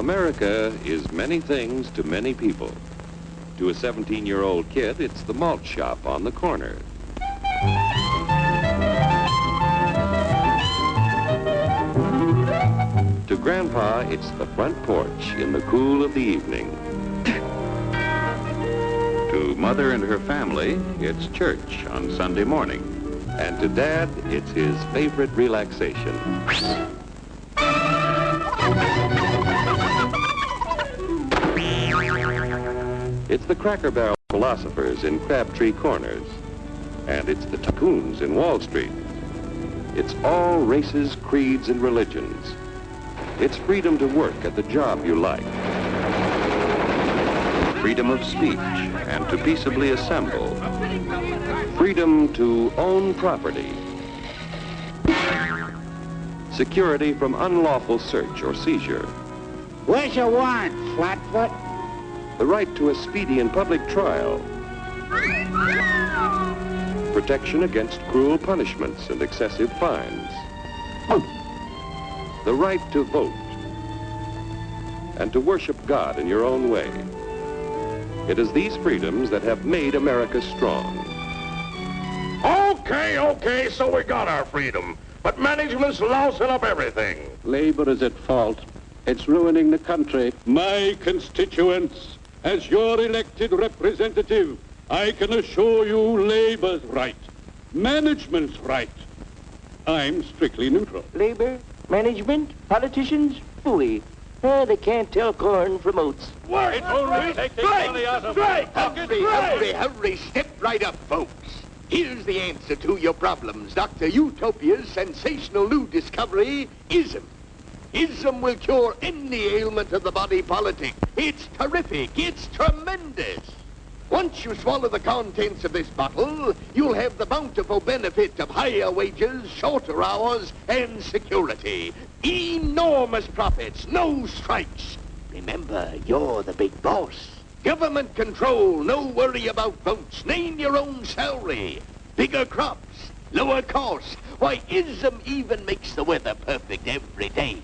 America is many things to many people. To a 17-year-old kid, it's the malt shop on the corner. To Grandpa, it's the front porch in the cool of the evening. To Mother and her family, it's church on Sunday morning. And to Dad, it's his favorite relaxation. It's the Cracker Barrel philosophers in Crabtree Corners. And it's the tycoons in Wall Street. It's all races, creeds, and religions. It's freedom to work at the job you like. Freedom of speech and to peaceably assemble. Freedom to own property. Security from unlawful search or seizure. Where's your warrant, Flatfoot? The right to a speedy and public trial. Protection against cruel punishments and excessive fines. The right to vote. And to worship God in your own way. It is these freedoms that have made America strong. Okay, so we got our freedom. But management's lousing up everything. Labor is at fault. It's ruining the country. My constituents, as your elected representative, I can assure you Labor's right. Management's right. I'm strictly neutral. Labor, management, politicians, phooey. They can't tell corn from oats. Work! Take the money out of it. Hurry, step right up, folks. Here's the answer to your problems. Dr. Utopia's sensational new discovery, ism. Ism will cure any ailment of the body politic. It's terrific. It's tremendous. Once you swallow the contents of this bottle, you'll have the bountiful benefit of higher wages, shorter hours, and security. Enormous profits, no strikes. Remember, you're the big boss. Government control, no worry about votes. Name your own salary. Bigger crops, lower costs. Why, ism even makes the weather perfect every day.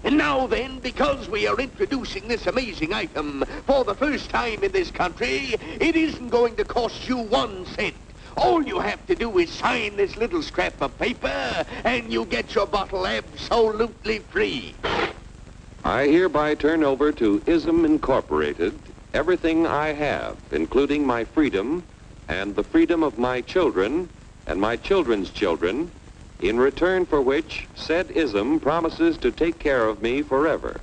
And now then, because we are introducing this amazing item for the first time in this country, it isn't going to cost you 1 cent. All you have to do is sign this little scrap of paper, and you get your bottle absolutely free. I hereby turn over to Ism Incorporated everything I have, including my freedom and the freedom of my children and my children's children, in return for which said ism promises to take care of me forever.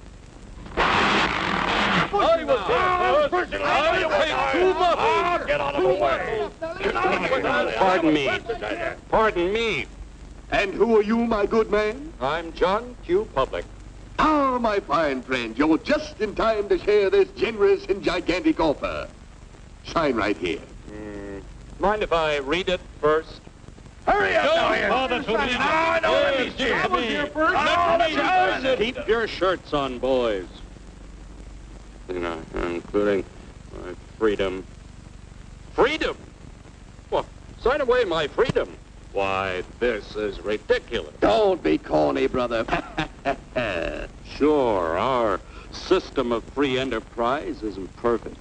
Get out of the way! Pardon me. And who are you, my good man? I'm John Q. Public. Ah, my fine friend, you're just in time to share this generous and gigantic offer. Sign right here. Mind if I read it first? Hurry up, Keep your shirts on, boys. Including my freedom. Freedom? What? Sign away my freedom? Why, this is ridiculous. Don't be corny, brother. Sure, our system of free enterprise isn't perfect.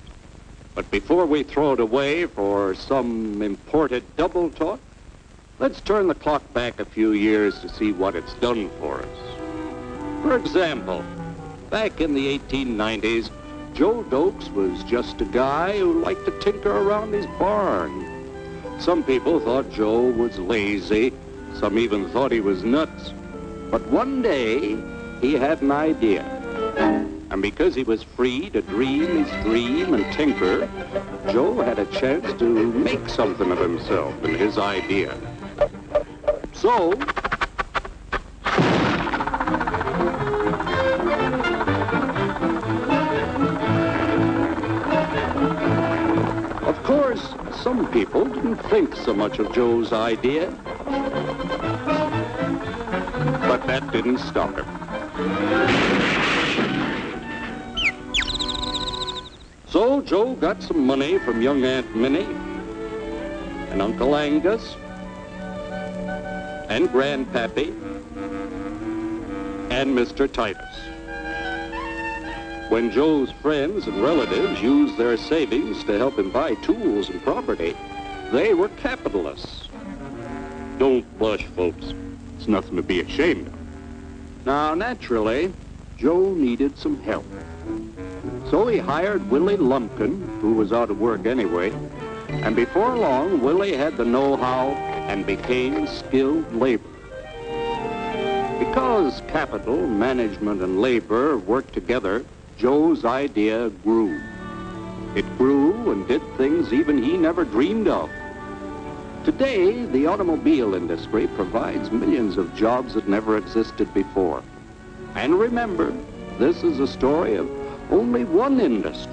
But before we throw it away for some imported double talk, let's turn the clock back a few years to see what it's done for us. For example, back in the 1890s, Joe Dokes was just a guy who liked to tinker around his barn. Some people thought Joe was lazy. Some even thought he was nuts. But one day, he had an idea. And because he was free to dream his dream and tinker, Joe had a chance to make something of himself and his idea. So, of course, some people didn't think so much of Joe's idea. But that didn't stop him. So Joe got some money from young Aunt Minnie and Uncle Angus and Grandpappy and Mr. Titus. When Joe's friends and relatives used their savings to help him buy tools and property, they were capitalists. Don't blush, folks. It's nothing to be ashamed of. Now, naturally, Joe needed some help. So he hired Willie Lumpkin, who was out of work anyway, and before long, Willie had the know-how and became skilled labor. Because capital, management, and labor worked together, Joe's idea grew. It grew and did things even he never dreamed of. Today, the automobile industry provides millions of jobs that never existed before. And remember, this is a story of only one industry.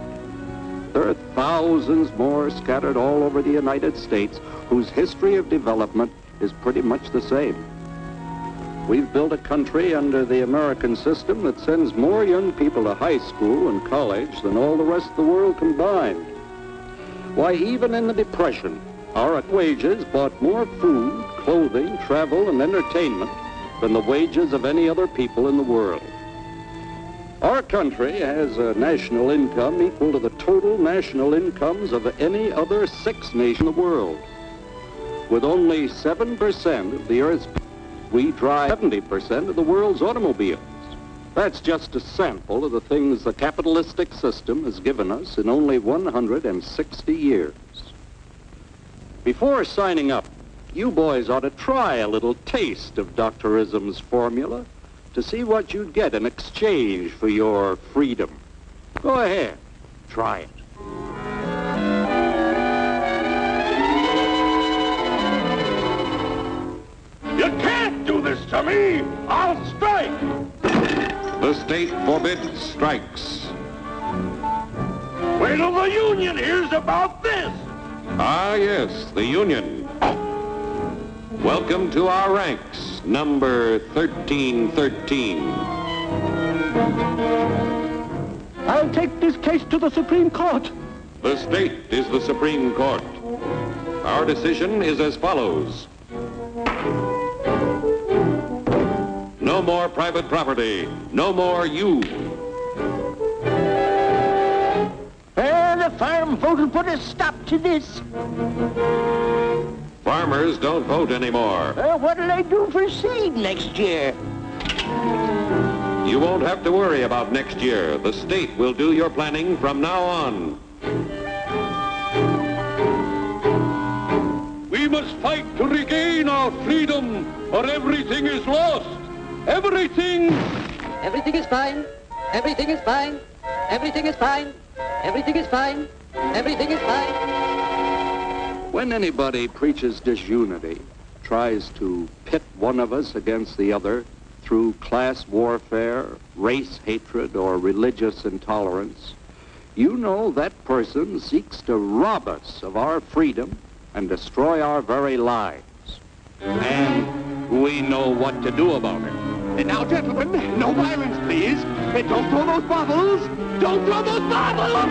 There are thousands more scattered all over the United States whose history of development is pretty much the same. We've built a country under the American system that sends more young people to high school and college than all the rest of the world combined. Why, even in the Depression, our wages bought more food, clothing, travel, and entertainment than the wages of any other people in the world. Our country has a national income equal to the total national incomes of any other 6 nations in the world. With only 7% of the Earth's people, we drive 70% of the world's automobiles. That's just a sample of the things the capitalistic system has given us in only 160 years. Before signing up, you boys ought to try a little taste of Dr. Ism's formula to see what you'd get in exchange for your freedom. Go ahead, try it. You can't do this to me! I'll strike! The state forbids strikes. Wait till the union hears about this! Ah, yes, the Union. Welcome to our ranks, number 1313. I'll take this case to the Supreme Court. The state is the Supreme Court. Our decision is as follows. No more private property. No more you. The farm vote will put a stop to this. Farmers don't vote anymore. What'll they do for seed next year? You won't have to worry about next year. The state will do your planning from now on. We must fight to regain our freedom, or everything is lost. Everything! Everything is fine. Everything is fine. Everything is fine. Everything is fine. Everything is fine. When anybody preaches disunity, tries to pit one of us against the other through class warfare, race hatred, or religious intolerance, you know that person seeks to rob us of our freedom and destroy our very lives. And we know what to do about it. And now, gentlemen, no violence, please. And don't throw those bottles. Don't throw those bottles! No!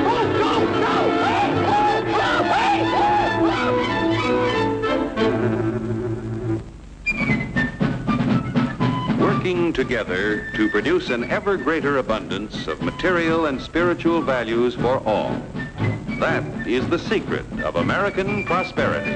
Oh, no! No! Hey! Oh, no! Hey! Working together to produce an ever greater abundance of material and spiritual values for all. That is the secret of American prosperity.